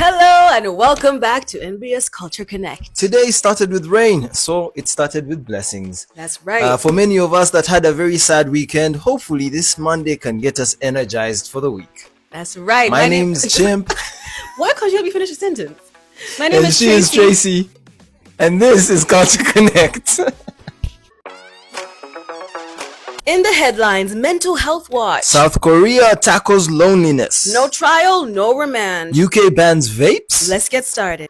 Hello and welcome back to NBS Culture Connect. Today started with rain, so it started with blessings. That's right. For many of us that had a very sad weekend, hopefully this Monday can get us energized for the week. That's right. My name's Chimp. Why can't you let me finish a sentence? My name And is she Tracy. is Tracy. And this is Culture Connect. In the headlines, Mental Health Watch. South Korea tackles loneliness. No trial, no remand. UK bans vapes. Let's get started.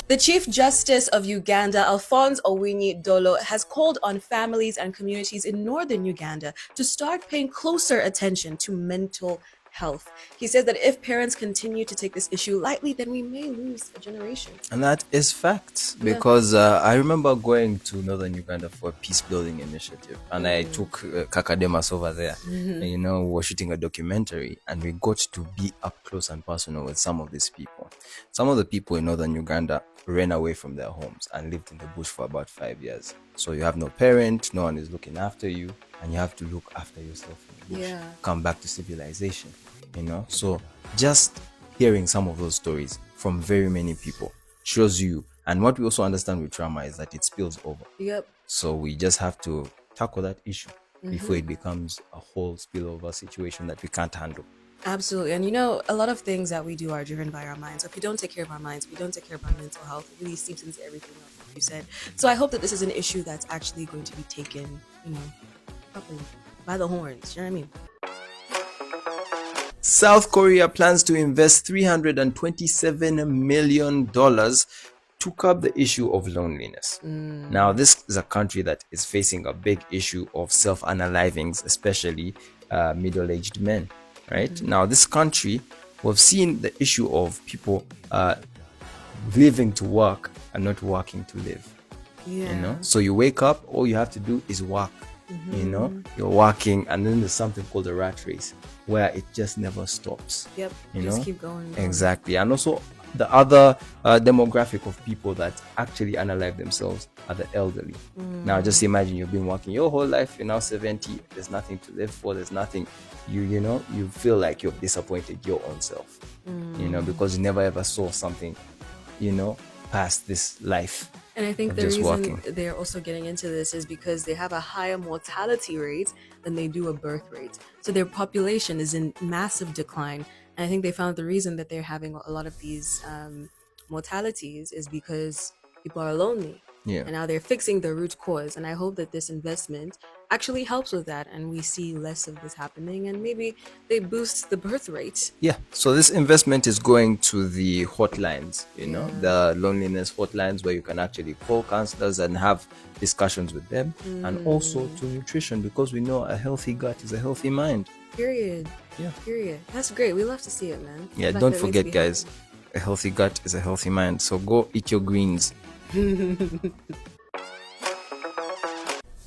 The Chief Justice of Uganda, Alphonse Owiny Dolo, has called on families and communities in northern Uganda to start paying closer attention to mental health. He says that if parents continue to take this issue lightly, then we may lose a generation. And that is fact, because I remember going to northern Uganda for a peace building initiative, and I took Kakademas over there. And, we were shooting a documentary, and we got to be up close and personal with some of these people. Some of the people in northern Uganda ran away from their homes and lived in the bush for about 5 years. So you have no parent, no one is looking after you, and you have to look after yourself in the bush. Come back to civilization, So just hearing some of those stories from very many people shows you, and what we also understand with trauma is that it spills over. Yep. So we just have to tackle that issue before it becomes a whole spillover situation that we can't handle. Absolutely. And a lot of things that we do are driven by our minds. So if we don't take care of our minds, we don't take care of our mental health, it really seeps into everything else that you said. So I hope that this is an issue that's actually going to be taken, properly by the horns. You know what I mean? South Korea plans to invest $327 million to curb the issue of loneliness. Now, this is a country that is facing a big issue of self-unalivings, especially middle-aged men. Right? Now, this country, we've seen the issue of people living to work and not working to live. Yeah. So you wake up, all you have to do is work. You're working, and then there's something called a rat race where it just never stops. Yep. Just keep going. Exactly. And also the other demographic of people that actually unalive themselves are the elderly. Now just imagine you've been working your whole life, you're now 70, there's nothing to live for, there's nothing, you feel like you've disappointed your own self, because you never ever saw something, past this life. And I think the just reason walking. they're also getting into this is because they have a higher mortality rate than they do a birth rate. So their population is in massive decline. And I think they found the reason that they're having a lot of these mortalities is because people are lonely. Yeah. And now they're fixing the root cause. And I hope that this investment actually helps with that. And we see less of this happening. And maybe they boost the birth rate. Yeah. So this investment is going to the hotlines, the loneliness hotlines where you can actually call counselors and have discussions with them. And also to nutrition, because we know a healthy gut is a healthy mind. Period. Yeah. Period. That's great. We love to see it, man. Yeah, The fact don't that it needs to forget, be guys, a healthy gut is a healthy mind. So go eat your greens.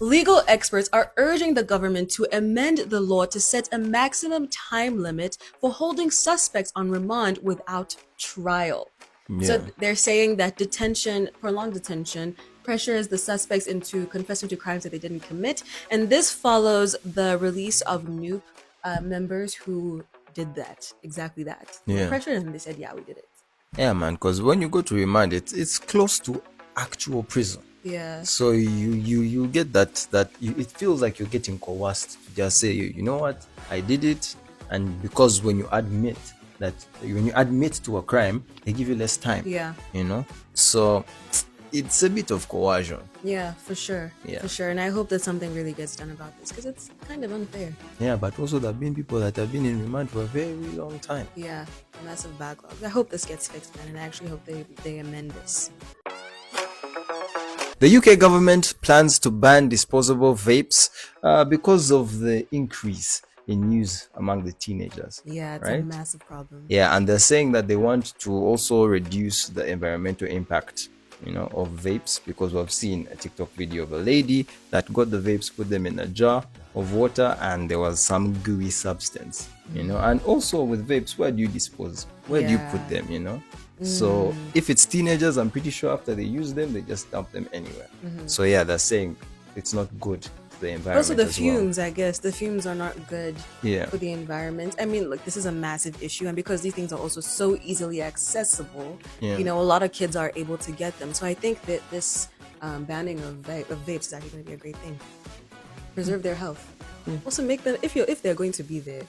Legal experts are urging the government to amend the law to set a maximum time limit for holding suspects on remand without trial. So they're saying that prolonged detention, pressures the suspects into confessing to crimes that they didn't commit. And this follows the release of NUP members who did that, exactly that. They pressured them, they said, yeah, we did it. Yeah, man, because when you go to remand, it's close to actual prison. Yeah. So you get that it feels like you're getting coerced to just say, you know what, I did it. And because when you admit to a crime, they give you less time. Yeah. So it's a bit of coercion. Yeah, for sure. Yeah. For sure. And I hope that something really gets done about this because it's kind of unfair. Yeah, but also there have been people that have been in remand for a very long time. Yeah, a massive backlog. I hope this gets fixed, man, and I actually hope they amend this. The UK government plans to ban disposable vapes because of the increase in use among the teenagers. Yeah, it's right? a massive problem. Yeah, and they're saying that they want to also reduce the environmental impact, of vapes, because we've seen a TikTok video of a lady that got the vapes, put them in a jar of water, and there was some gooey substance, and also with vapes, where do you dispose? Where do you put them, So if it's teenagers, I'm pretty sure after they use them, they just dump them anywhere. So yeah, they're saying it's not good the environment. Also, the as fumes, I guess. The fumes are not good Yeah. for the environment. I mean, look, this is a massive issue. And because these things are also so easily accessible, Yeah. you know, a lot of kids are able to get them. So I think that this banning of vapes is actually going to be a great thing. Preserve their health. Also, make them, if they're going to be there,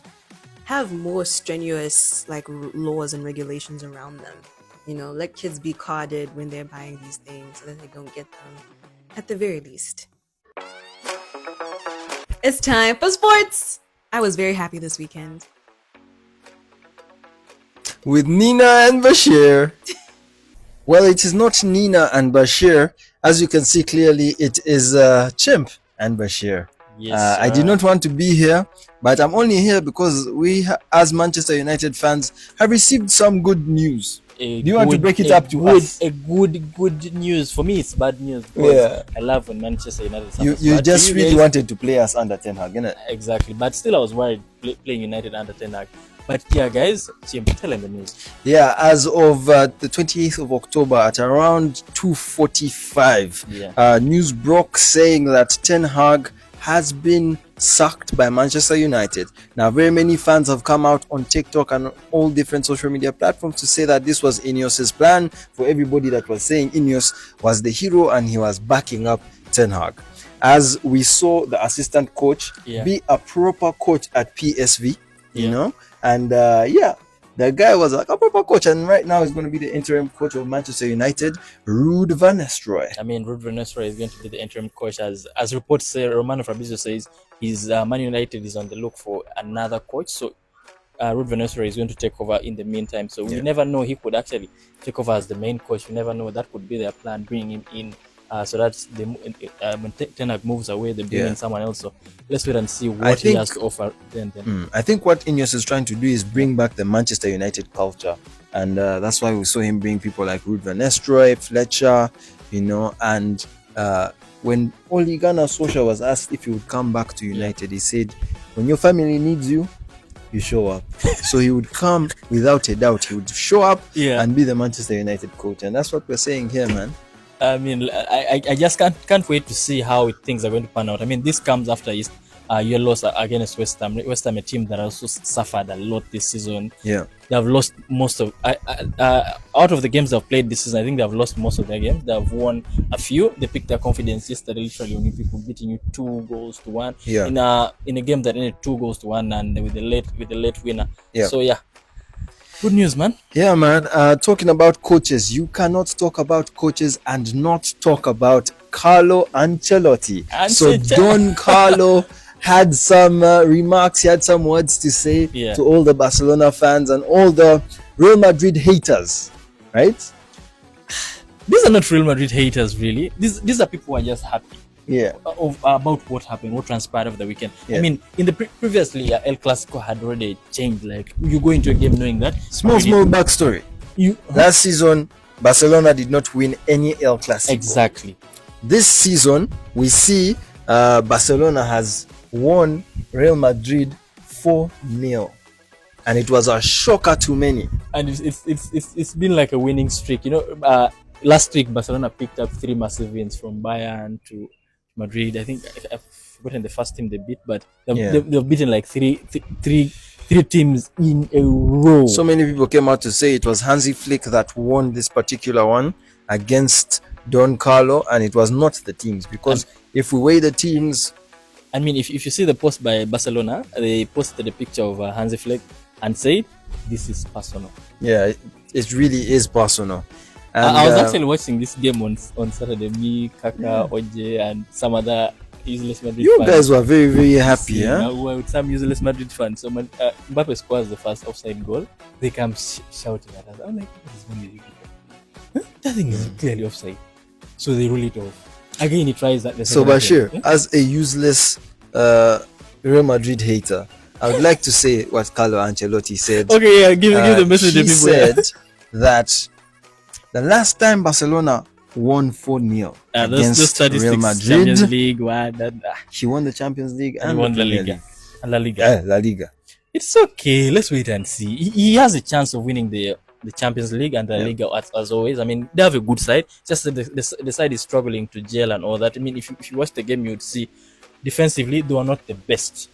have more strenuous like laws and regulations around them. You know, let kids be carded when they're buying these things so that they don't get them at the very least. It's time for sports. I was very happy this weekend. With Nina and Bashir. Well, it is not Nina and Bashir. As you can see clearly, it is Chimp and Bashir. Yes, I did not want to be here, but I'm only here because we, as Manchester United fans, have received some good news. Do you want to break it up to us? A good news. For me, it's bad news because Yeah. I love when Manchester United suffers. You But just you really guys- wanted to play us under Ten Hag, innit? Exactly. But still, I was worried playing United under Ten Hag. But yeah, guys, Chim, tell them the news. Yeah, as of the 28th of October at around 2:45, Yeah. news broke saying that Ten Hag has been sacked by Manchester United. Now, very many fans have come out on TikTok and all different social media platforms to say that this was Ineos's plan, for everybody that was saying Ineos was the hero and he was backing up Ten Hag. As we saw the assistant coach Yeah. be a proper coach at PSV, you Yeah. know, and the guy was like a proper coach, and right now he's going to be the interim coach of Manchester United, Ruud van Nistelrooy. I mean, Ruud van Nistelrooy is going to be the interim coach, as reports say. Romano Fabrizio says Man United is on the look for another coach, so Ruud van Nistelrooy is going to take over in the meantime. So we never know, he could actually take over as the main coach. We never know, that could be their plan, bringing him in. So that's when Ten Hag moves away, they bring in someone else. So let's wait and see what he has to offer. Then. I think what Ineos is trying to do is bring back the Manchester United culture, and that's why we saw him bring people like Ruud van Nistelrooy, Fletcher, you know, and when Ole Gunnar Solskjaer was asked if he would come back to United, he said, "When your family needs you, you show up." So he would come without a doubt. He would show up and be the Manchester United coach, and that's what we're saying here, man. I mean, I just can't wait to see how things are going to pan out. I mean, this comes after his your loss against West Ham. West Ham, a team that also suffered a lot this season. Yeah, they have lost most of out of the games they've played this season. I think they have lost most of their games. They have won a few. They picked their confidence yesterday, literally, when people beating you 2-1. Yeah. In a game that ended 2-1, and with the late winner. Yeah. So yeah. Good news, man. Yeah, man. Talking about coaches, you cannot talk about coaches and not talk about Carlo Ancelotti. So Don Carlo had some remarks, he had some words to say to all the Barcelona fans and all the Real Madrid haters, right? These are not Real Madrid haters, really. These are people who are just happy. Yeah. About what happened, what transpired over the weekend. Yeah. I mean, in the previously, El Clasico had already changed. Like, you go into a game knowing that. Small backstory. Last season, Barcelona did not win any El Clasico. Exactly. This season, we see Barcelona has won Real Madrid 4-0. And it was a shocker to many. And it's been like a winning streak. You know, last week, Barcelona picked up 3 massive wins from Bayern to Madrid. I think I've forgotten the first team they beat, but they've beaten like three teams in a row. So many people came out to say it was Hansi Flick that won this particular one against Don Carlo, and it was not the teams, because if we weigh the teams, I mean, if you see the post by Barcelona, they posted a picture of Hansi Flick and said, "This is personal." Yeah, it really is personal. And, I was actually watching this game on Saturday. Me, Kaka, Oje, and some other useless Madrid fans. You guys were very, very happy, yeah? With some useless Madrid fans. So Mbappe scores the first offside goal. They come shouting at us. I'm like, what is going on? That thing is clearly offside. So they rule it off. Again, he tries that. So Bashir, as a useless Real Madrid hater, I would like to say what Carlo Ancelotti said. Okay, yeah, give the message to people. He said that the last time Barcelona won 4-0 against Real Madrid, Champions League, he won the Champions League and won the La Liga. La Liga. It's okay. Let's wait and see. He has a chance of winning the Champions League and the La Liga as always. I mean, they have a good side. Just that the side is struggling to gel and all that. I mean, if you watch the game, you would see defensively, they were not the best.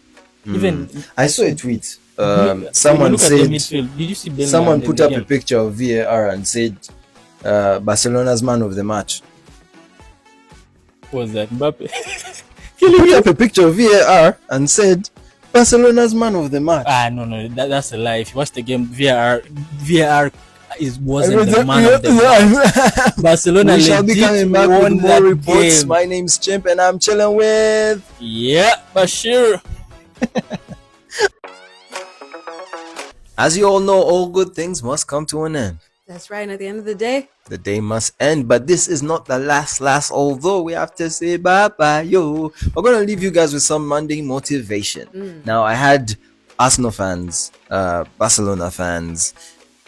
Even I saw a tweet. when you Someone look at the said, midfield, did you see Bellingham someone in put the up game? a picture of VAR and said, Barcelona's man of the match. What was that? Mbappe. He put up a picture of VAR and said, Barcelona's man of the match. No, that's a lie. If you watch the game, VAR wasn't the man of the match. Barcelona We shall be legit coming back won with more that reports. game. My name's Chimp and I'm chilling with... Yeah, Bashir. As you all know, all good things must come to an end. That's right. And at the end of the day, The day must end, but this is not the last, although we have to say bye-bye, yo. We're going to leave you guys with some Monday motivation. Now, I had Arsenal fans, Barcelona fans,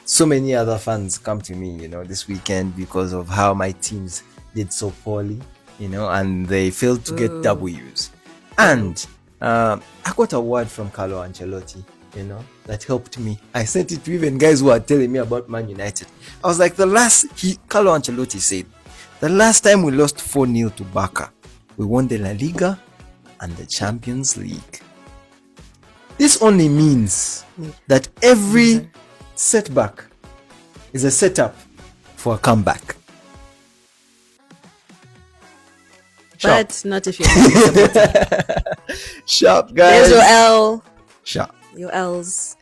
so many other fans come to me, this weekend because of how my teams did so poorly, and they failed to get W's. And I got a word from Carlo Ancelotti, that helped me. I sent it to even guys who are telling me about Man United. I was like, Carlo Ancelotti said, the last time we lost 4-0 to Barca, we won the La Liga and the Champions League. This only means that every setback is a setup for a comeback. but not if you're Sharp, guys. There's your L. Sharp. Your L's.